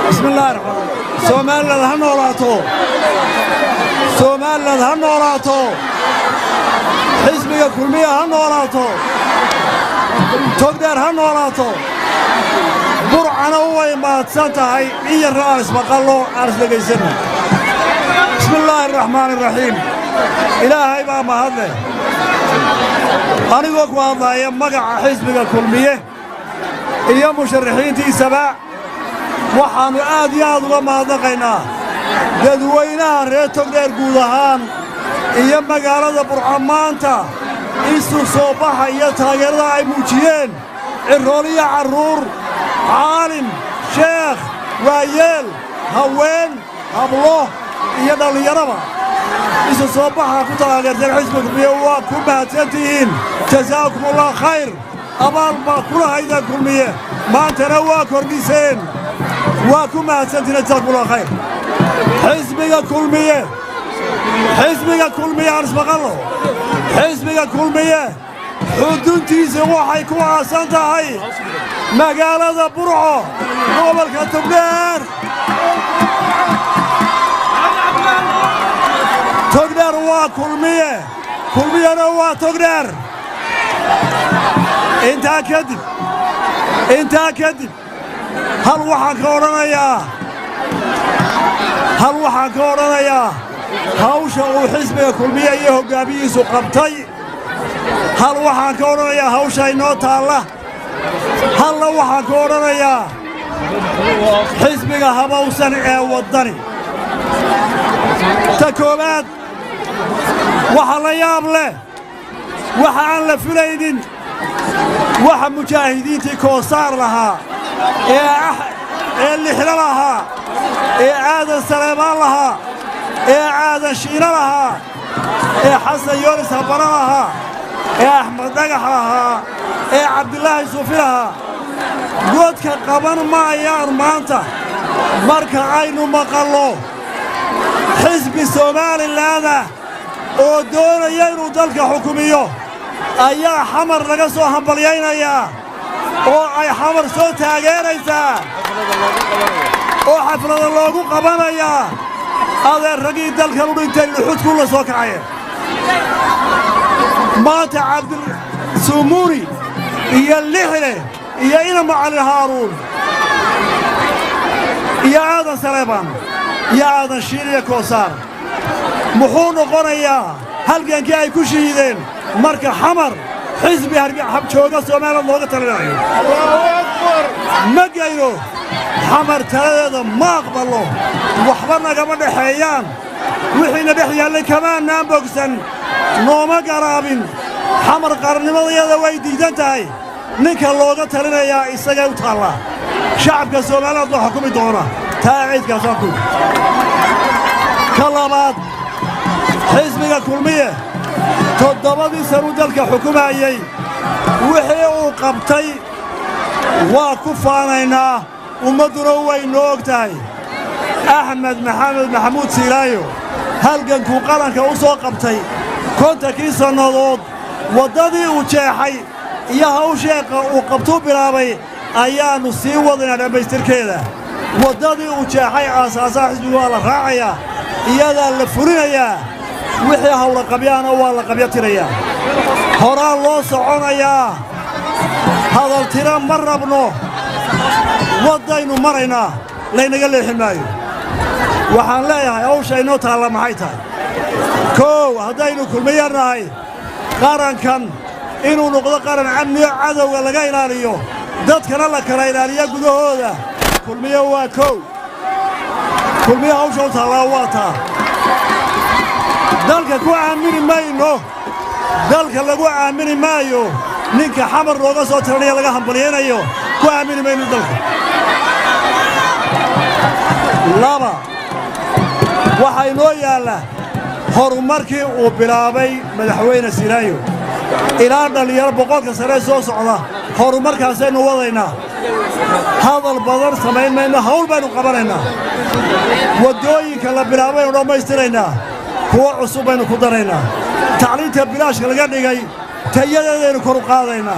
بسم الله الرحمن الرحيم سوماليلاند ha noolaato Soomaaliland ha noolaato xisbiga kulmiye ha noolaato togdheer ha noolaato burcana way maadsan tahay iyo raas maqallo aris dhageysan bismillaahi raxmaani raxiim ilaahay baa mahadle anigoo ku hadlaya magaca xisbiga kulmiye iyo musharaxiintiisaba waxaanu aad iyo aad uga mahadnaqaynaa dadweynaha reer togdheer guud ahaan iyo magaalada burco maanta isu soo baxa iyo taageerada ay muujiyeen cirooliyo carruur caalim sheekh waayeel haween hablo iyo dhallinyaraba isu soo baxa ku taageerteen xisbiga kulmiye waa ku mahadsantihiin jasaakumullah khayr abaal baa kula hayda kulmiye maantana waa kordhiseen waa ku mahadsantihiin jasaakumullah khayr xisbiga kulmiye arismaqallo xisbiga kulmiye xuduntiisa waxay ku aasan tahay magaalada burco gobolka togdheer togdheer waa kulmiyena waa togdheer intaa kadib hal waxaan ka odhanayaa hawsha uu xisbiga kulmiye iyo hoggaamiyihiisu qabtay hal waxaan ka odhanayaa hawsha inoo taalla halna waxaan ka odhanayaa xisbiga habawsan ee waddani ta koowaad waxa la yaab leh waxa aan la filaynin waxa mujaahidiintii koosaar lahaa ee lixla lahaa ee aadan saleebaan lahaa ee aadan shiina lahaa ee xasan yoonis habana lahaa ee axmed dhagax lahaa ee cabdilaahi suufi lahaa godka qaban maayaan maanta marka aynu maqallo xisbi soomaalilanda oo doonaya inuu dalka xukumiyo ayaa xamar laga soo hambalyaynayaa oo ay xamar soo taageeraysaa oo xaflada loogu qabanayaa adeer raggii dalkan u dhintay luxudkuu la soo kacaya maanta cabdisumuuri iyo lixle iyo ina macalin haaruun iyo aadan saleebaan iyo aadan shiin iyo koosaar muxuu noqonayaa halgankii ay ku shahiideen marka xamar xisbi habjooga Soomaaliland looga talinayo ma gayno xamar taladeeda ma aqbalo waxba nagama dhaxeeyaan wixiina dhex yaallay kamaanaan bogsan nooma garaabin xamar qarnimadayada way diidan tahay ninka looga talinayaa isaga u taalla shacabka Soomaaliland waa xukumi doona taa ciidkaasaan ku ka labaad xisbiga kulmiye toddobadii sano dalka xukumayay wixii uu qabtay waa ku faanaynaa ummadduna way noo og tahay axmed maxamed maxamuud siilaayo halgankuu qaranka u soo qabtay kontankii sannadood waddadii uu jeexay iyo hawsheeqa uu qabtuu bilaabay ayaannu sii wadaynaa dhammaystirkeeda waddadii uu jeexay aasaasaha xisbigu waa la raacayaa iyadaa la fulinayaa wixii hawla qabyaana waa la qabyatirayaa horaa loo soconayaa hadal tira ma rabno waddaynu maraynaa laynaga leexin maayo waxaan leeyahay hawsha inoo taalla maxay tahay koow haddaynu kulmiyarnahay qarankan inuu noqdo qaran amniyo cadowga laga ilaaliyo dadkana la kala ilaaliya gudahooda kulmiye waa koow kulmiye hawsha u taallaa waa taa dalka ku aamini mayno dalka lagu aamini maayo ninka xamar looga soo tiranaya laga hambalyaynayo ku aamini mayno dalka laba waxaa inoo yaalla horumarkii uu bilaabay madaxweyne siilaayo ilaa dhallinyaro boqolka sare soo socda horumarkaasaynu wadaynaa هذا البذر سمعين منا هول بينو قبلنا ودوي كلا بلاوي ورما يسترينا هو عصوبين كدرينا تعليم تبلاش كلا قدي جاي تيجي كرو قاضينا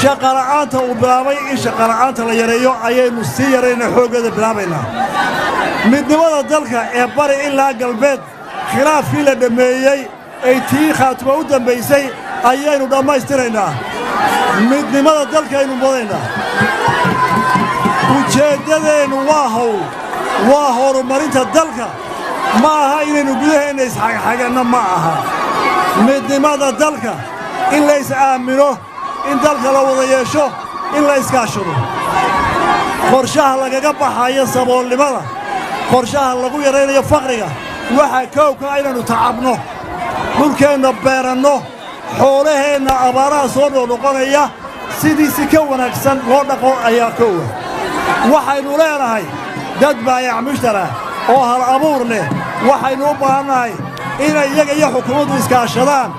شقرعات وبلاوي شقرعات لا يريو أي مسيرين حوجة بلاوينا من دماغ الدلك يبرئ إلا قلبت خلاف في الدمية أي تي خاتمه ودم بيسي أيين ودم يسترينا من دماغ الدلك ينو بدينا وجدين واهو رمرينت الدلك ما هاي نقولها إن يسحق حاجة معها من دماغ الدلك إلا يسأمنه إن دلك لو ضيشه إلا يسكاشره قرشها لقى بحايا صبون لماذا قرشها لقوا يرين يفقرها waxa kowka aynu taabno dhulkeena beerano xoolaheena abaaraha soo noqonaya sidii si ka wanaagsan loo dhaqo ayaa koowa waxaynu leenahay dad baayac mushtara oo hal abuur leh waxaynu u baahanahay inay iyaga iyo xukuumaddu iskaashadaan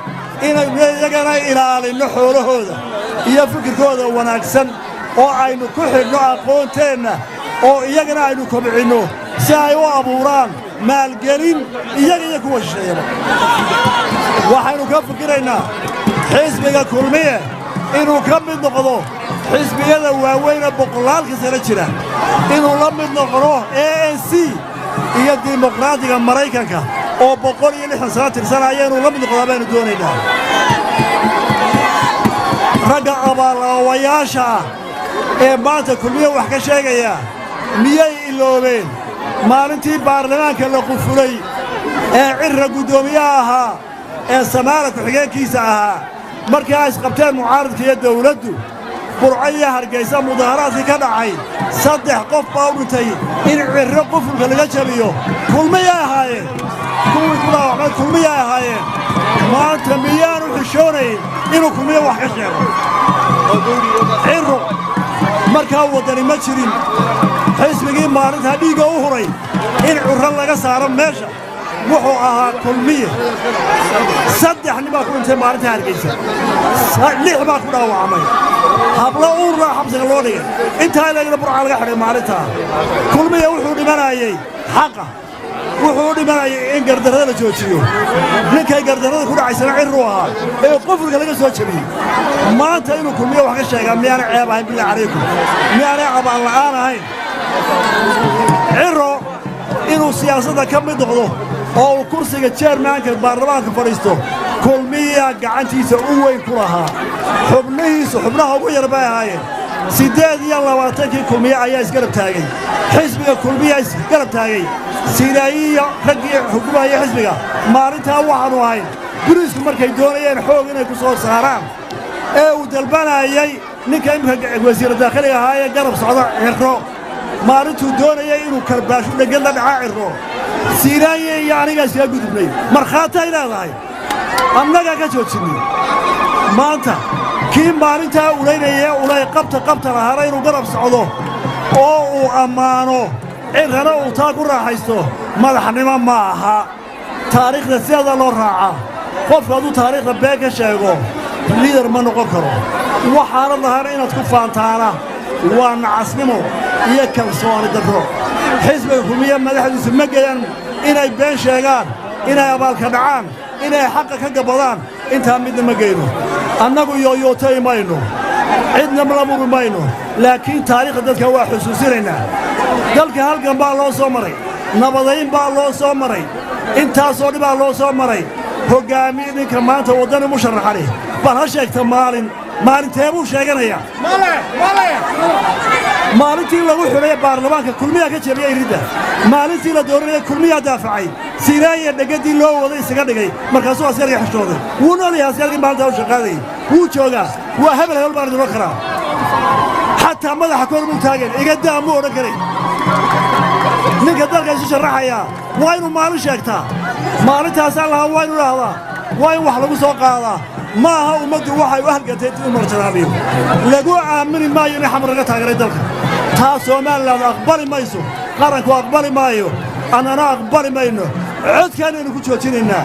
inay iyagana ilaalino xoolahooda iyo fikirkooda wanaagsan oo aynu ku xidhno aqoonteena oo iyagana aynu kobcino si ay u abuuraan maalgelin iyaga kuwa shisheeyaba waxaynu ka fikiraynaa xisbiga kulmiye inuu ka mid noqdo xisbiyada waaweyn boqolaalka sano jira inuu la mid noqdo ANC iyo dimuqraadiga Mareykanka oo 160 sano tirsanaya inuu la mid noqdo baynu doonaynaa raga abaalawayaasha ee maanta kulmiye wax ka sheegaya miyay iloobeen maalintii baarlamaanka la qufulay ee cirra gudoomiyaha ahaa ee Soomaaliya ku xigeenkiisa ahaa markii ay qabteen mucaaradka iyo dawladdu burcaya Hargeysa mudaharaadkii ka dhacay 3 qof baa u dhintay in cirra qufulka laga jabiyo kulmiye ahaayeen kulmiye ahaayeen maanta miyaanu xishoonayn inuu kulmiye wax ka sheego cirro markaa wadani ma jirin xisbigii maalinta dhiiga u huray in curran laga saaro meesha wuxuu ahaa kulmiye 3 nin baa ku dhintay maalinta Hargeysa 6 baa ku dhaawacmay habla uurna xabsiga loo dhigay inta ilaa burca laga xidhay maalinta kulmiye wuxuu dhimanayay xaqa wuxuu dhimanayay in gardarada la joojiyo ninkay gardarada ku dhacaysana cirru ahaa ee qofka laga soo jabiyay maanta inuu kulmiye wax ka sheegaa miyaan ceeb ahayn bilaa calaykum miyaan abaan la'aan ahayn cirro inuu siyaasadda ka mid noqdo oo uu kursiga chairmanka baarlamaanka fadhiisto kulmiye gacantiisa u weyn ku lahaa xubnaha ugu yar bay ahaayeen 28 kulmiye ayaa isgarab taagay xisbiga kulmiye isgarab taagay سينائية رجع حكومة حزبها مارنتها وحنو هاي بوليسku markay doonayeen xoog inay ku soo saaraan ee uu dalbanayay ninka imka wasiir dakhliga ahaa garab socda cirro maalintu doonayay inuu karbaasho dhagal la dhaca cirro Sinaaiya iyo aniga iska gudubnay marxaata ilaahay annaga ka joojinay maanta kii maalinta ulay qabta lahaa inuu garab socdo oo uu amaano cirrana uu taa ku raaxaysto madaxnimo ma aha taariikhda sida loo raaca qofka uu taariikhda been ka sheego liidar ma noqon karo waxaana lahayn inaad ku faantaana waa nacasnimo iyo kalsooni darro xisbiga kulmiye madaxdiisu ma geeyaan inay been sheegaan inay abaalka dhacaan inay xaqa ka gabadaan inta midna ma geeyno annagu yooyootay mayno cidna ma murmayno laakiin taariikhda dadka waa xusuusinaynaa dalka halkan baa loo soo maray nabadayn baa loo soo maray intaasoo dhibaa loo soo maray hogaamiye ninka maanta wadani musharaxani bal ha sheegta maalintee buu sheeganaya maalintii lagu xulay baarlamaanka kulmiya ka jabiyay ridda maalintii la dooranayay kulmiya daafacay Sinaaiya dhagadii loo waday isaga dhigay markaasuu askariga xishooday wuu noolyahay askarigii maalinta u shaqaaday wuu joogaa waa hebel baan diro karaa xataa madaxa kor muu taagan iga daa muu odhan karay ninka dalka isu sharaxaya waa inuu maalin sheegtaa maalintaas allaha waa inuu dhahdaa waa in wax lagu soo qaadaa ma aha ummaddu waxay u halgatay inuu marjanaabiyo lagu aamini maayo in xamar laga taageeray dalka taa Soomaaliland aqbali mayso qaranku aqbali maayo anana aqbali mayno codkeenaynu ku joojinaynaa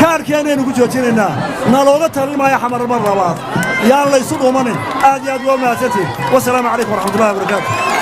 kaarkeenaynu ku joojinaynaa nalooga talin maayo xamar mar labaad يا الله يسود ومنن آدي أدوى ما أتتي والسلام عليكم ورحمة الله وبركاته